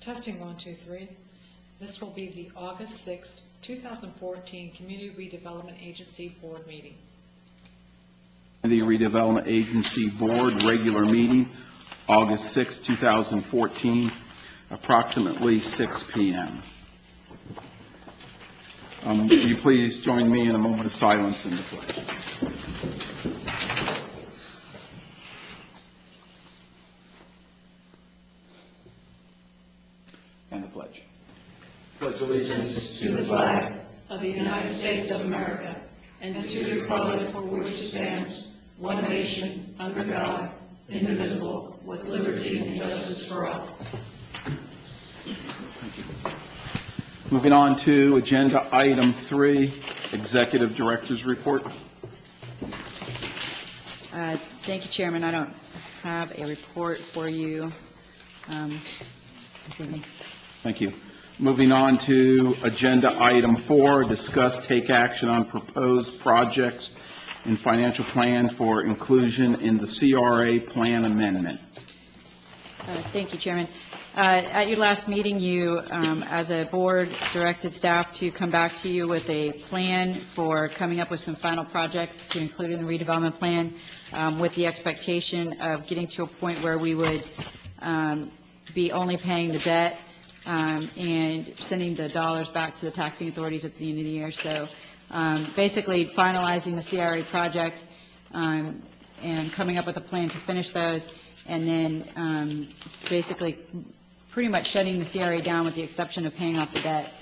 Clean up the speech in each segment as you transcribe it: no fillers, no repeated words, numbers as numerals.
Testing 1, 2, 3. This will be the August 6th, 2014 Community Redevelopment Agency Board meeting. The Redevelopment Agency Board regular meeting, August 6, 2014, approximately 6 p.m. Will you please join me in a moment of silence in the pledge? And the pledge. Pledge allegiance to the flag of the United States of America and to the republic for which it stands, one nation, under God, indivisible, with liberty and justice for all. Thank you. Moving on to agenda item 3, Executive Director's Report. Thank you, Chairman. I don't have a report for you this evening. Thank you. Moving on to agenda item 4, discuss take action on proposed projects and financial plan for inclusion in the CRA plan amendment. Thank you, Chairman. At your last meeting, you, as a board, directed staff to come back to you with a plan for coming up with some final projects to include in the redevelopment plan, with the expectation of getting to a point where we would be only paying the debt and sending the dollars back to the taxing authorities at the end of the year. So basically finalizing the CRA projects and coming up with a plan to finish those, and then basically pretty much shutting the CRA down with the exception of paying off the debt,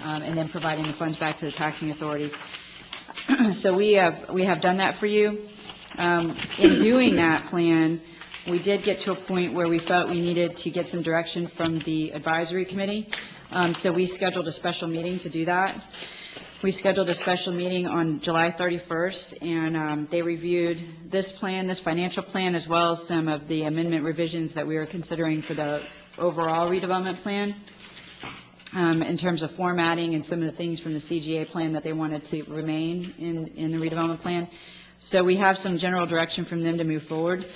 and then providing the funds back to the taxing authorities. So we have done that for you. In doing that plan, we did get to a point where we felt we needed to get some direction from the advisory committee. So we scheduled a special meeting to do that. We scheduled a special meeting on July 31st, and they reviewed this plan, this financial plan, as well as some of the amendment revisions that we were considering for the overall redevelopment plan, in terms of formatting and some of the things from the CGA plan that they wanted to remain in the redevelopment plan. So we have some general direction from them to move forward.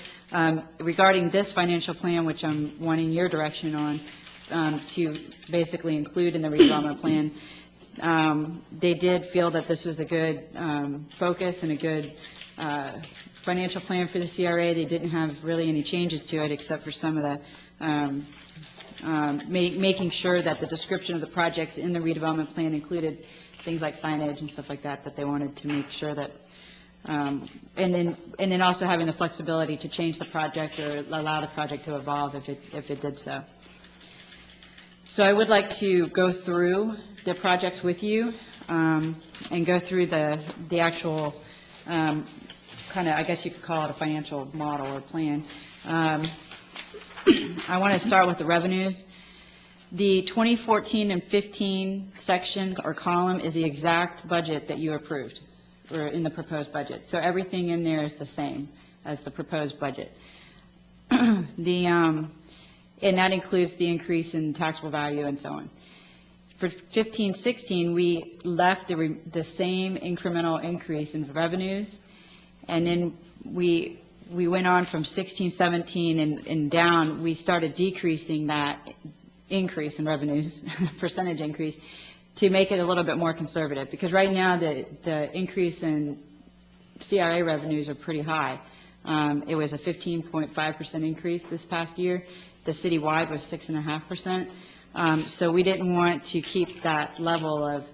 Regarding this financial plan, which I'm wanting your direction on, to basically include in the redevelopment plan, they did feel that this was a good focus and a good financial plan for the CRA. They didn't have really any changes to it except for some of the making sure that the description of the projects in the redevelopment plan included things like signage and stuff like that, that they wanted to make sure that, and then also having the flexibility to change the project or allow the project to evolve if it did so. So I would like to go through the projects with you, and go through the actual kind of, I guess you could call it a financial model or plan. I want to start with the revenues. The 2014 and 15 section or column is the exact budget that you approved, or in the proposed budget. So everything in there is the same as the proposed budget. And that includes the increase in taxable value and so on. For 15-16, we left the same incremental increase in revenues, and then we went on from 16-17 and down. We started decreasing that increase in revenues, percentage increase, to make it a little bit more conservative, because right now the increase in CRA revenues are pretty high. It was a 15.5% increase this past year. The citywide was 6.5%. So we didn't want to keep that level of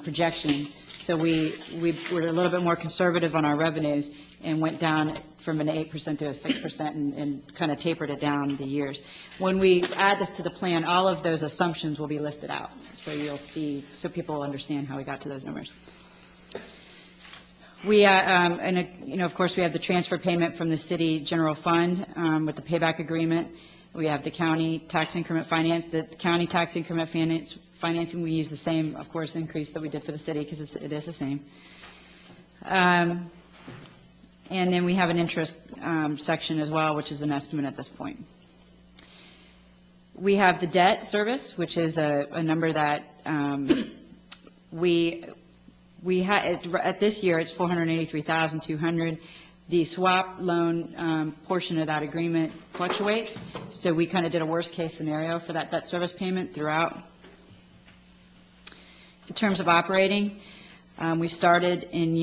projection. So we were a little bit more conservative on our revenues and went down from an 8% to a 6% and kind of tapered it down the years. When we add this to the plan, all of those assumptions will be listed out. So you'll see, so people will understand how we got to those numbers. We, of course, we have the transfer payment from the city general fund with the payback agreement. We have the county tax increment finance. The county tax increment financing, we use the same, of course, increase that we did for the city, because it is the same. And then we have an interest section as well, which is an estimate at this point. We have the debt service, which is a number that we had at this year. It's $483,200. The swap loan portion of that agreement fluctuates, so we kind of did a worst-case scenario for that debt service payment throughout. In terms of operating, we started in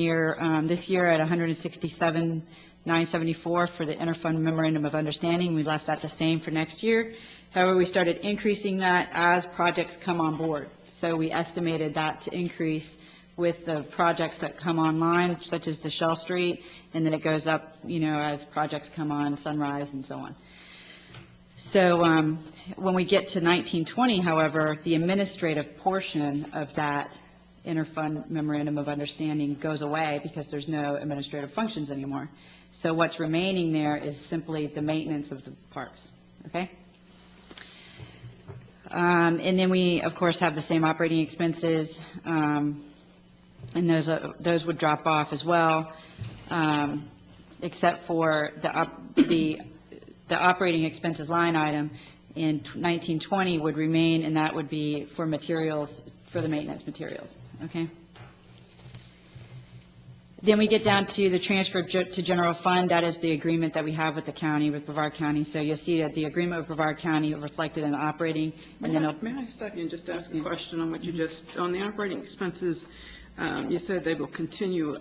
this year at 167,974 for the interfund memorandum of understanding. We left that the same for next year. However, we started increasing that as projects come on board. So we estimated that to increase with the projects that come online, such as the Shell Street, and then it goes up, as projects come on, Sunrise and so on. So when we get to 1920, however, the administrative portion of that interfund memorandum of understanding goes away because there's no administrative functions anymore. So what's remaining there is simply the maintenance of the parks, okay? And then we, of course, have the same operating expenses, and those would drop off as well, except for the operating expenses line item in 1920 would remain, and that would be for materials, for the maintenance materials, okay? Then we get down to the transfer to general fund. That is the agreement that we have with the county, with Brevard County. So you'll see that the agreement with Brevard County reflected in the operating, and then May I stop you and just ask a question on what you on the operating expenses? You said they will continue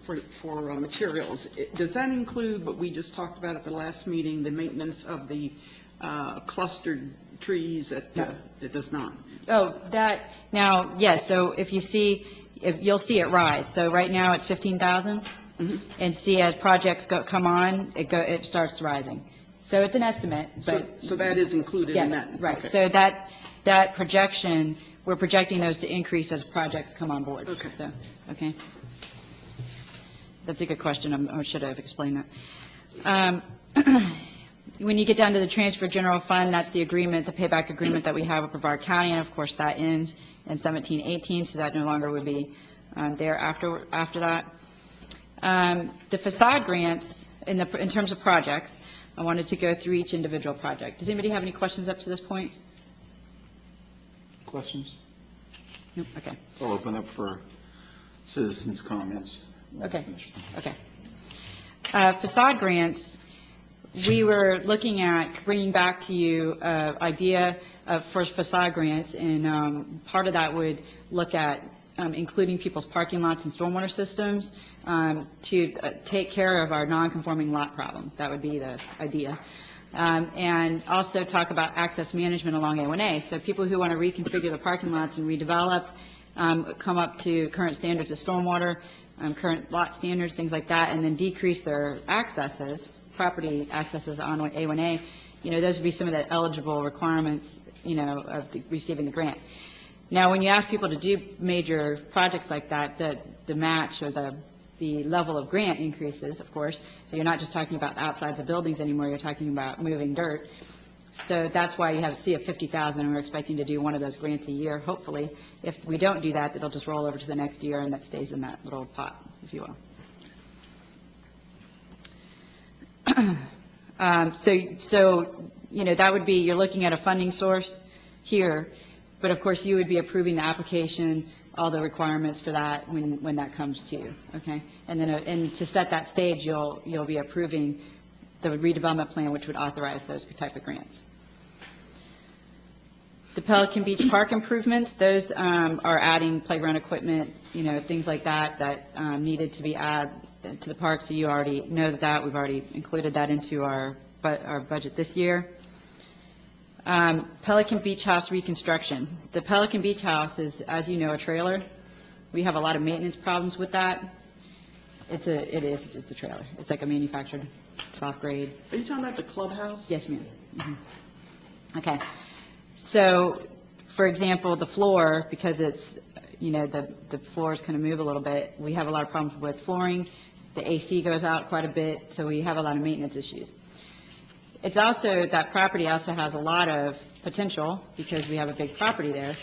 for materials. Does that include what we just talked about at the last meeting, the maintenance of the clustered trees? It does not. Oh, now, yes, so you'll see it rise. So right now it's 15,000, and see as projects come on, it starts rising. So it's an estimate, but. So that is included in that? Yes, right. Okay. So that projection, we're projecting those to increase as projects come on board. Okay. So, okay. That's a good question. I should have explained that. When you get down to the transfer general fund, that's the agreement, the payback agreement that we have with Brevard County, and of course that ends in 17-18, so that no longer would be there after that. The facade grants, in terms of projects, I wanted to go through each individual project. Does anybody have any questions up to this point? Questions? Nope, okay. I'll open up for citizens' comments. Okay. Facade grants, we were looking at bringing back to you an idea for facade grants, and part of that would look at including people's parking lots and stormwater systems to take care of our non-conforming lot problem. That would be the idea. And also talk about access management along A1A. So people who want to reconfigure the parking lots and redevelop, come up to current standards of stormwater, current lot standards, things like that, and then decrease their accesses, property accesses on A1A, those would be some of the eligible requirements, of receiving the grant. Now, when you ask people to do major projects like that, the match or the level of grant increases, of course. So you're not just talking about outsides of buildings anymore, you're talking about moving dirt. So that's why you see a 50,000, and we're expecting to do one of those grants a year, hopefully. If we don't do that, it'll just roll over to the next year, and that stays in that little pot, if you will. That would be, you're looking at a funding source here, but of course you would be approving the application, all the requirements for that when that comes to you, okay? And then, and to set that stage, you'll be approving the redevelopment plan, which would authorize those type of grants. The Pelican Beach Park improvements, those are adding playground equipment, things like that needed to be added to the park, so you already know that. We've already included that into our budget this year. Pelican Beach House reconstruction. The Pelican Beach House is, as you know, a trailer. We have a lot of maintenance problems with that. It is just a trailer. It's like a manufactured soft grade. Are you talking about the clubhouse? Yes, ma'am. Mm-hmm. Okay. So, for example, the floor, because it's, the floors kind of move a little bit, we have a lot of problems with flooring. The AC goes out quite a bit, so we have a lot of maintenance issues. It's also, that property also has a lot of potential because we have a big property there.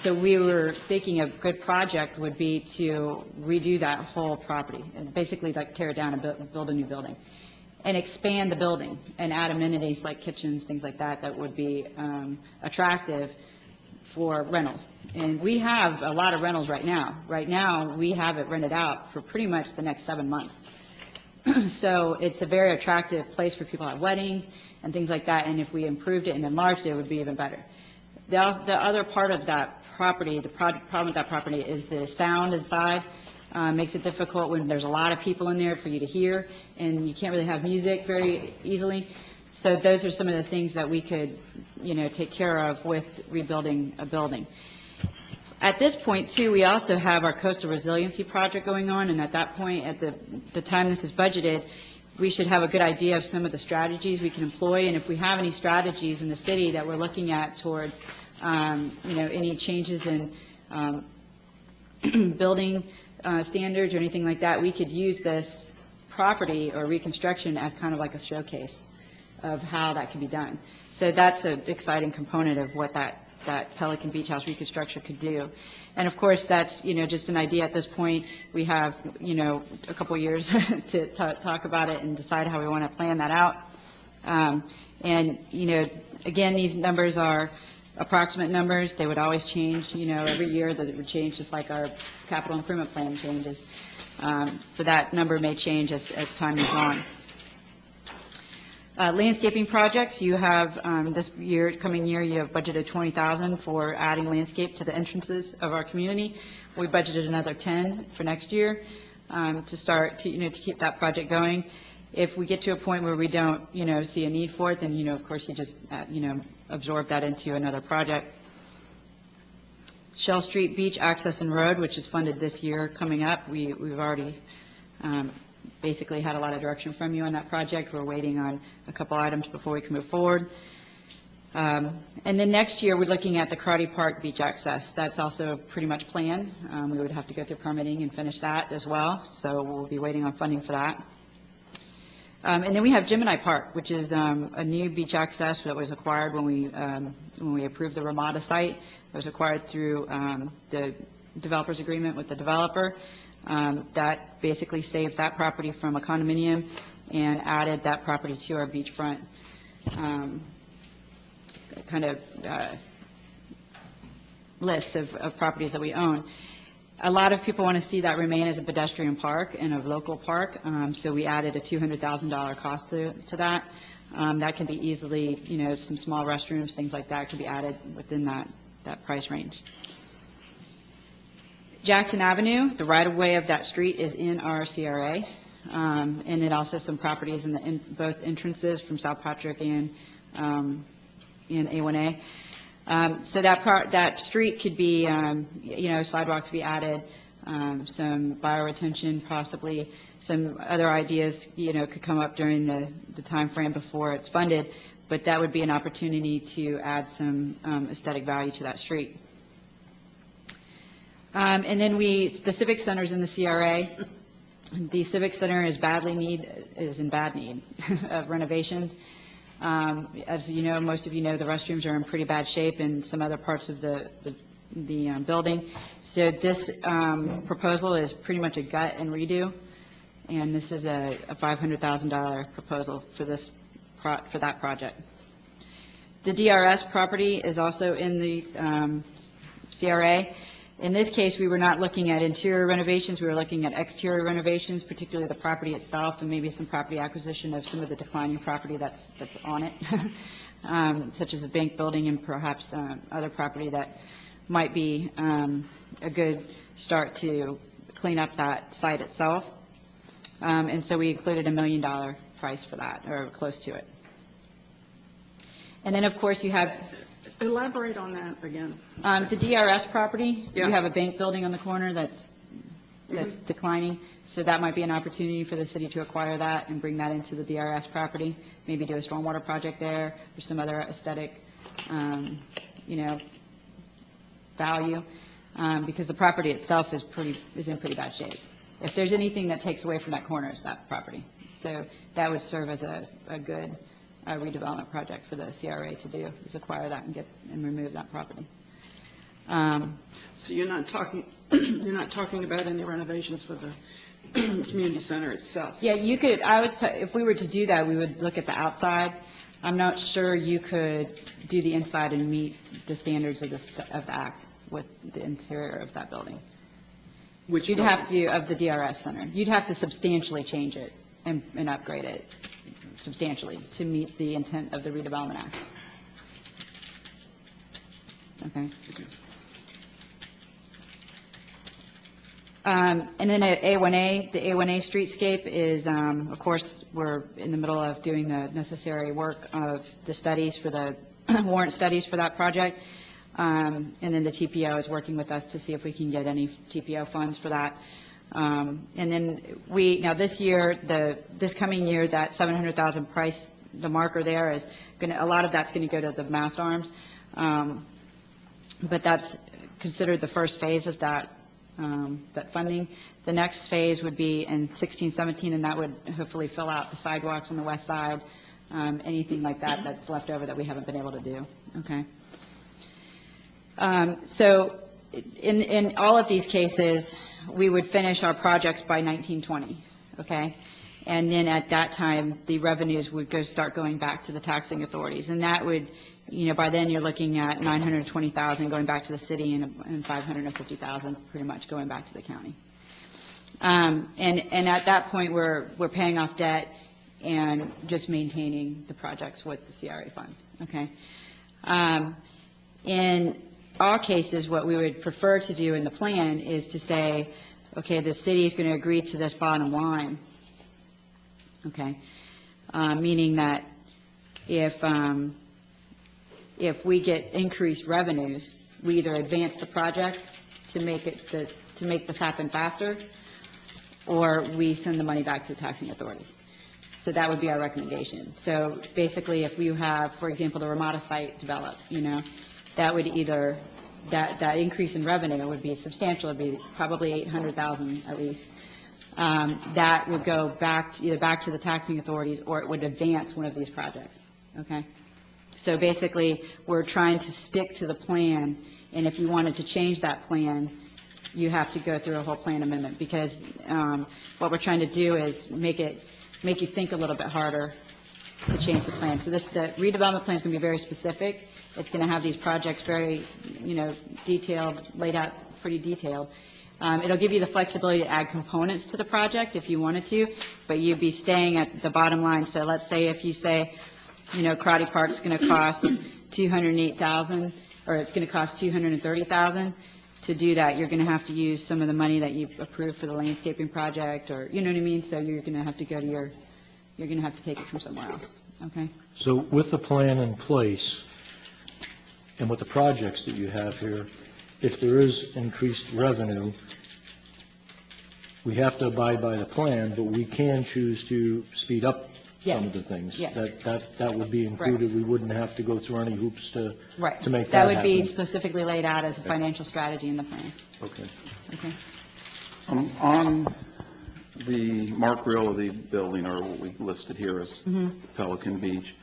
So we were thinking a good project would be to redo that whole property and basically like tear it down and build a new building and expand the building and add amenities like kitchens, things like that would be attractive for rentals. And we have a lot of rentals right now. Right now, we have it rented out for pretty much the next 7 months. So it's a very attractive place for people at weddings and things like that, and if we improved it and enlarged it, it would be even better. The other part of that property, the problem with that property is the sound inside. Makes it difficult when there's a lot of people in there for you to hear, and you can't really have music very easily. So those are some of the things that we could, take care of with rebuilding a building. At this point, too, we also have our coastal resiliency project going on, and at that point, at the time this is budgeted, we should have a good idea of some of the strategies we can employ, and if we have any strategies in the city that we're looking at towards, any changes in building standards or anything like that, we could use this property or reconstruction as kind of like a showcase of how that can be done. So that's an exciting component of what that Pelican Beach House reconstruction could do. And of course, that's, just an idea at this point. We have, a couple years to talk about it and decide how we want to plan that out. And, again, these numbers are approximate numbers. They would always change, every year that it would change, just like our capital improvement plan changes. So that number may change as time moves on. Landscaping projects, you have coming year, you have budgeted $20,000 for adding landscape to the entrances of our community. We budgeted another $10,000 for next year to start to keep that project going. If we get to a point where we don't see a need for it, then of course you just absorb that into another project. Shell Street Beach Access and Road, which is funded this year coming up, we've already basically had a lot of direction from you on that project. We're waiting on a couple items before we can move forward. And then next year, we're looking at the Karate Park Beach Access. That's also pretty much planned. We would have to go through permitting and finish that as well, so we'll be waiting on funding for that. And then we have Gemini Park, which is a new beach access that was acquired when we approved the Ramada site. It was acquired through the developer's agreement with the developer. That basically saved that property from a condominium and added that property to our beachfront list of properties that we own. A lot of people want to see that remain as a pedestrian park and a local park, so we added a $200,000 cost to that. That can be easily, some small restrooms, things like that could be added within that price range. Jackson Avenue, the right-of-way of that street is in our CRA, and it also some properties in both entrances from South Patrick and in A1A. So that street could be, sidewalks be added, some bioretention, possibly some other ideas, could come up during the time frame before it's funded, but that would be an opportunity to add some aesthetic value to that street. And then the Civic Center's in the CRA. The Civic Center is in bad need of renovations. As you know, most of you know, the restrooms are in pretty bad shape in some other parts of the building. So this proposal is pretty much a gut and redo, and this is a $500,000 proposal for that project. The DRS property is also in the CRA. In this case, we were not looking at interior renovations, we were looking at exterior renovations, particularly the property itself, and maybe some property acquisition of some of the declining property that's on it, such as the bank building and perhaps other property that might be a good start to clean up that site itself. And so we included $1 million price for that, or close to it. And then, of course, you have... Elaborate on that again. The DRS property, Yeah. you have a bank building on the corner that's declining, so that might be an opportunity for the city to acquire that and bring that into the DRS property, maybe do a stormwater project there or some other aesthetic, value, because the property itself is in pretty bad shape. If there's anything that takes away from that corner, it's that property. So that would serve as a good redevelopment project for the CRA to do, is acquire that and remove that property. So you're not talking about any renovations for the community center itself? Yeah, you could, if we were to do that, we would look at the outside. I'm not sure you could do the inside and meet the standards of the act with the interior of that building. Which You'd building? have to, of the DRS center. You'd have to substantially change it and upgrade it substantially to meet the intent of the redevelopment act. Okay. And then at A1A, the A1A streetscape is, of course, we're in the middle of doing the necessary work of the studies for the warrant studies for that project. And then the TPO is working with us to see if we can get any TPO funds for that. And then now this year, this coming year, that 700,000 price, the marker there is a lot of that's going to go to the mast arms. But that's considered the first phase of that funding. The next phase would be in 16-17, and that would hopefully fill out the sidewalks on the west side, anything like that that's left over that we haven't been able to do. Okay. So in all of these cases, we would finish our projects by 1920. Okay. And then at that time, the revenues would start going back to the taxing authorities, and that would, by then you're looking at 920,000 going back to the city and 550,000 pretty much going back to the county. And at that point, we're paying off debt and just maintaining the projects with the CRA fund. Okay. In all cases, what we would prefer to do in the plan is to say, okay, the city is going to agree to this bottom line. Okay. Meaning that if we get increased revenues, we either advance the project to make this happen faster, or we send the money back to the taxing authorities. So that would be our recommendation. So basically, if you have, for example, the Ramada site developed, that would either, that increase in revenue would be substantial. It would be probably 800,000 at least. That would go either back to the taxing authorities, or it would advance one of these projects. Okay. So basically, we're trying to stick to the plan, and if you wanted to change that plan, you have to go through a whole plan amendment, because what we're trying to do is make you think a little bit harder to change the plan. So the redevelopment plan is going to be very specific. It's going to have these projects very, detailed, laid out pretty detailed. It'll give you the flexibility to add components to the project if you wanted to, but you'd be staying at the bottom line. So let's say if you say, Karate Park's going to cost $208,000, or it's going to cost $230,000. To do that, you're going to have to use some of the money that you've approved for the landscaping project, or, you know what I mean? So you're going to have to go to you're going to have to take it from somewhere else. Okay? So with the plan in place and with the projects that you have here, if there is increased revenue, we have to abide by the plan, but we can choose to speed up Yes. some of the things. Yes. That would be included. We wouldn't have to go through any hoops to Right. to make That that would be happen. specifically laid out as a financial strategy in the plan. Okay. Okay? On the Mark Realty building, or what we listed here as Pelican Beach,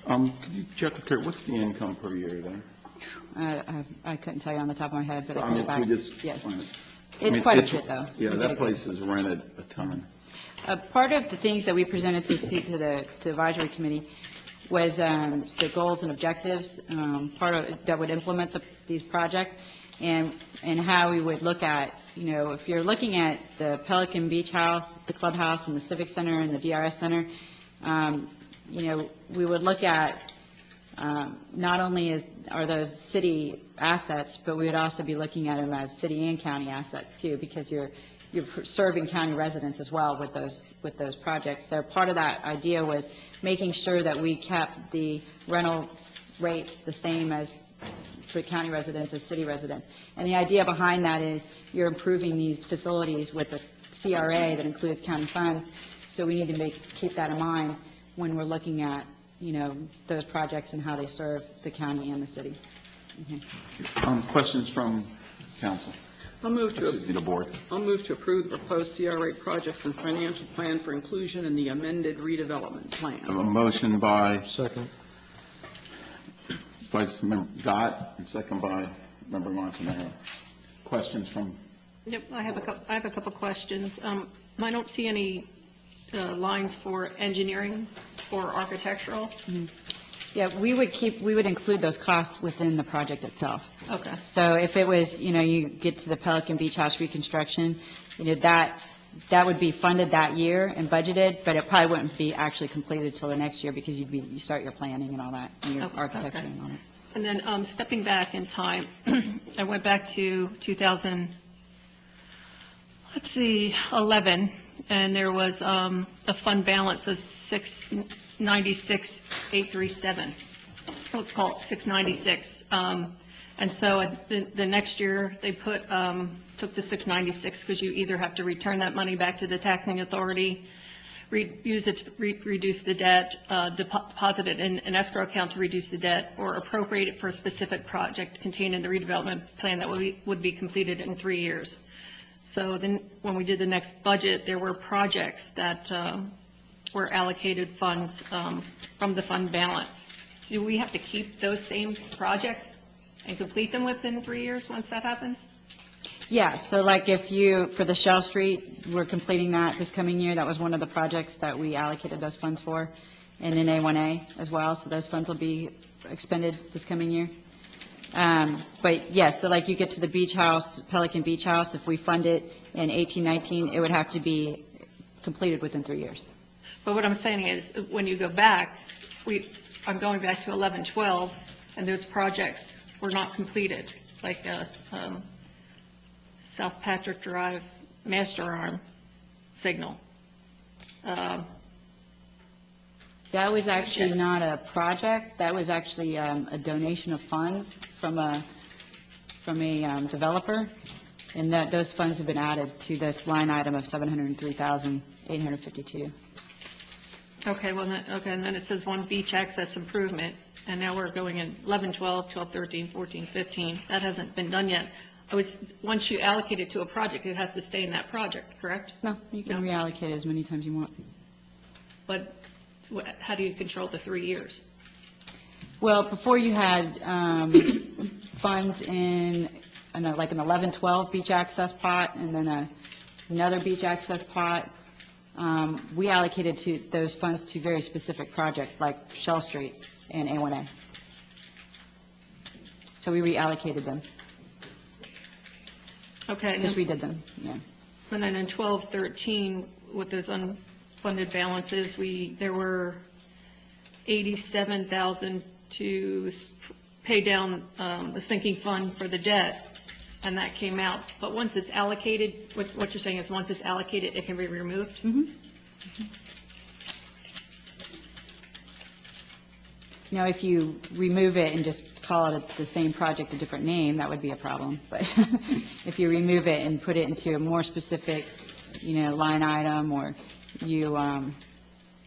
could you check with Kurt, what's the income per year there? I couldn't tell you on the top of my head, but I I can mean, go back. we just. Yes. I It's mean, quite a bit, though. Yeah, You that gotta place is rented a ton. Part of the things that we presented to the advisory committee was the goals and objectives, part of that would implement these projects, and how we would look at, if you're looking at the Pelican Beach House, the clubhouse, and the Civic Center, and the DRS Center, we would look at not only are those city assets, but we would also be looking at them as city and county assets too, because you're serving county residents as well with those projects. So part of that idea was making sure that we kept the rental rates the same as for county residents as city residents. And the idea behind that is you're improving these facilities with a CRA that includes county funds. So we need to keep that in mind when we're looking at, those projects and how they serve the county and the city. Questions from council? I'll move The board. to approve the proposed CRA projects and financial plan for inclusion in the amended redevelopment I have a plan. motion by Second. Vice Member Gott, and second by Member Montanaro. Questions from, Yep, I have a couple questions. I don't see any lines for engineering or architectural. Yeah, we would include those costs within the project itself. Okay. So if it was, you get to the Pelican Beach House reconstruction, that that would be funded that year and budgeted, but it probably wouldn't be actually completed till the next year because you start your planning and all that, and your Okay, architecture okay. and all that. And then stepping back in time, I went back to 2011, and there was a fund balance of 696,837. Let's call it 696. And so the next year, they took the 696 because you either have to return that money back to the taxing authority, use it to reduce the debt, deposit it in an escrow account to reduce the debt, or appropriate it for a specific project contained in the redevelopment plan that would be completed in 3 years. So then, when we did the next budget, there were projects that were allocated funds from the fund balance. Do we have to keep those same projects and complete them within 3 years once that happens? Yeah, so like for the Shell Street, we're completing that this coming year. That was one of the projects that we allocated those funds for, and in A1A as well, so those funds will be expended this coming year. But yes, so like you get to the beach house, Pelican Beach House, if we fund it in 1819, it would have to be completed within 3 years. But what I'm saying is, when you go back, I'm going back to 11, 12, and those projects were not completed, like South Patrick Drive Master Arm signal. That was actually not a project, that was actually a donation of funds from a developer, and those funds have been added to this line item of $703,852. Okay, and then it says one beach access improvement, and now we're going in 11, 12, 12, 13, 14, 15. That hasn't been done yet. Once you allocate it to a project, it has to stay in that project, correct? No, you can reallocate it as many times you want. But how do you control the 3 years? Well, before you had funds in, like an 11-12 beach access pot, and then another beach access pot. We allocated those funds to very specific projects, like Shell Street and A1A. So we reallocated them, Okay. just redid them, yeah. And then in 12, 13, with those unfunded balances, there were 87,000 to pay down the sinking fund for the debt, and that came out. But once it's allocated, what you're saying is once it's allocated, it can be removed? Mm-hmm. Now, if you remove it and just call it the same project, a different name, that would be a problem. But if you remove it and put it into a more specific, line item, or you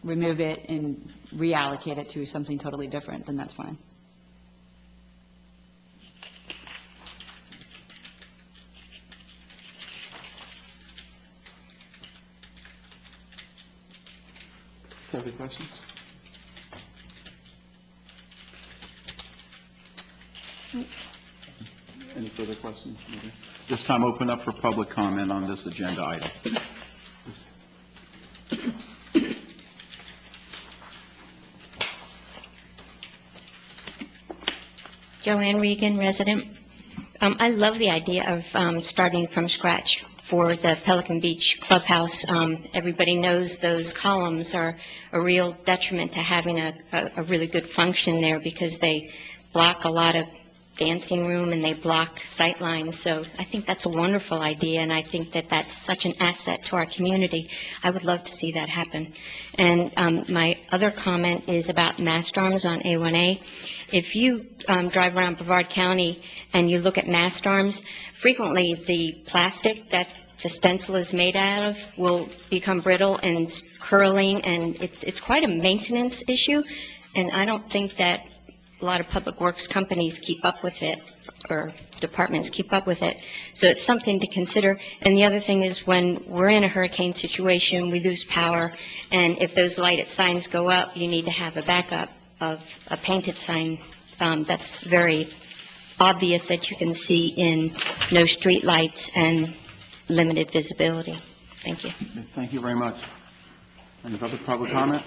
remove it and reallocate it to something totally different, then that's fine. Further questions? Any further questions? This time open up for public comment on this agenda item. Joanne Regan, resident. I love the idea of starting from scratch for the Pelican Beach Clubhouse. Everybody knows those columns are a real detriment to having a really good function there because they block a lot of dancing room and they block sight lines. So I think that's a wonderful idea, and I think that that's such an asset to our community. I would love to see that happen. And my other comment is about mast arms on A1A. If you drive around Brevard County and you look at mast arms, frequently the plastic that the stencil is made out of will become brittle and curling, and it's quite a maintenance issue, and I don't think that a lot of public works companies keep up with it, or departments keep up with it. So it's something to consider. And the other thing is, when we're in a hurricane situation, we lose power, and if those lighted signs go up, you need to have a backup of a painted sign that's very obvious, that you can see in no street lights and limited visibility. Thank you. Thank you very much. Any other public comment?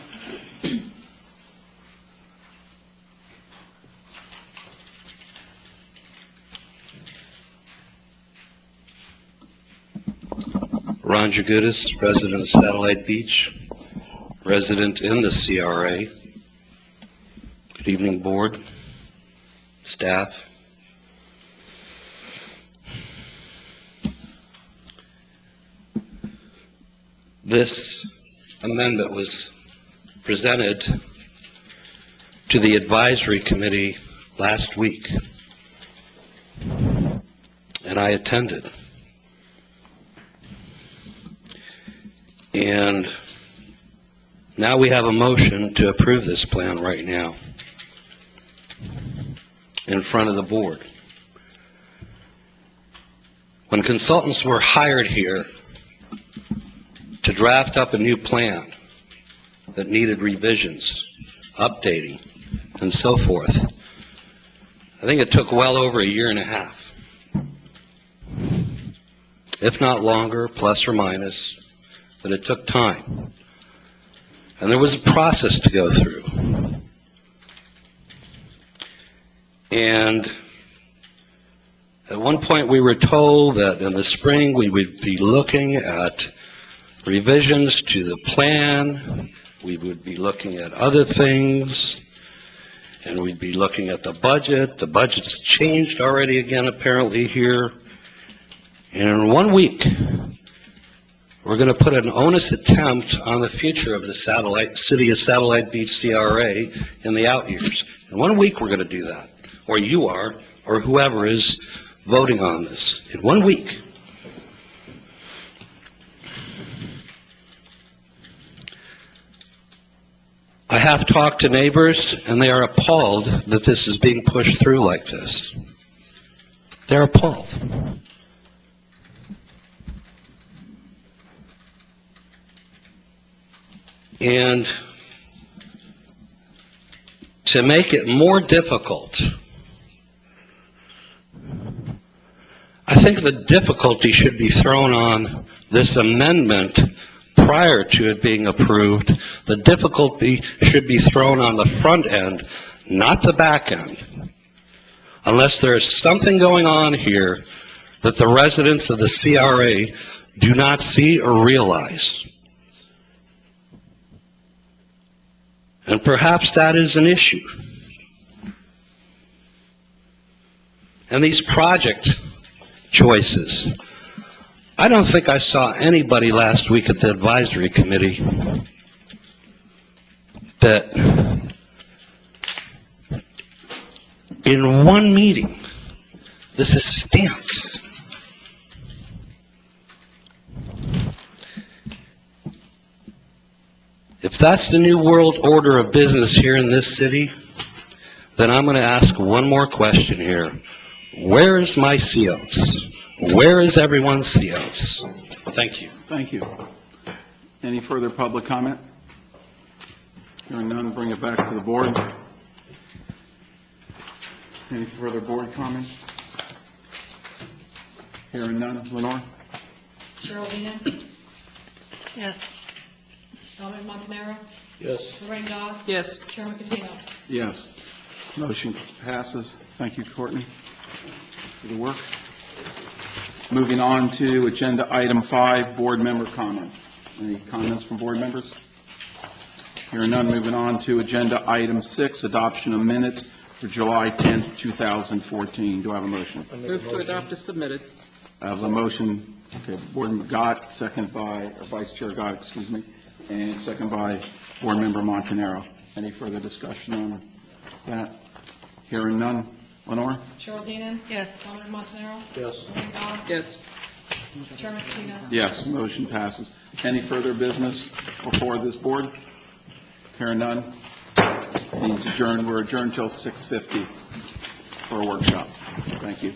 Ron Jagutis, resident of Satellite Beach, resident in the CRA. Good evening, board, staff. This amendment was presented to the advisory committee last week, and I attended. And now we have a motion to approve this plan right now in front of the board. When consultants were hired here to draft up a new plan that needed revisions, updating, and so forth, I think it took well over a year and a half, if not longer, plus or minus, but it took time. And there was a process to go through. And at one point we were told that in the spring we would be looking at revisions to the plan, we would be looking at other things, and we'd be looking at the budget. The budget's changed already again apparently here. And in 1 week, we're going to put an onus attempt on the future of the city of Satellite Beach CRA in the out years. In 1 week we're going to do that, or you are, or whoever is voting on this. In 1 week. I have talked to neighbors, and they are appalled that this is being pushed through like this. They're appalled. And to make it more difficult, I think the difficulty should be thrown on this amendment prior to it being approved. The difficulty should be thrown on the front end, not the back end. Unless there is something going on here that the residents of the CRA do not see or realize. And perhaps that is an issue. And these project choices, I don't think I saw anybody last week at the advisory committee that in one meeting, this is stamped. If that's the new world order of business here in this city, then I'm going to ask one more question here. Where is my COs? Where is everyone's COs? Thank you. Thank you. Any further public comment? Hearing none, bring it back to the board. Any further board comments? Hearing none. Lenore? Geraldine? Yes. Dominic Montanaro? Yes. Lorraine Dodd? Yes. Chairman Catino? Yes. Motion passes. Thank you, Courtney, for the work. Moving on to agenda item 5, board member comments. Any comments from board members? Hearing none, moving on to agenda item 6, adoption of minutes for July 10th, 2014. Do I have a motion? Move to adopt as submitted. I have a motion, okay, Board Member Gott, second by, or Vice Chair Gott, excuse me, and second by Board Member Montanaro. Any further discussion on that? Hearing none. Lenore? Geraldine? Yes. Dominic Montanaro? Yes. Lorraine Dodd? Yes. Chairman Catino? Yes, motion passes. Any further business before this board? Hearing none. Means adjourned. We're adjourned till 6:50 for a workshop. Thank you.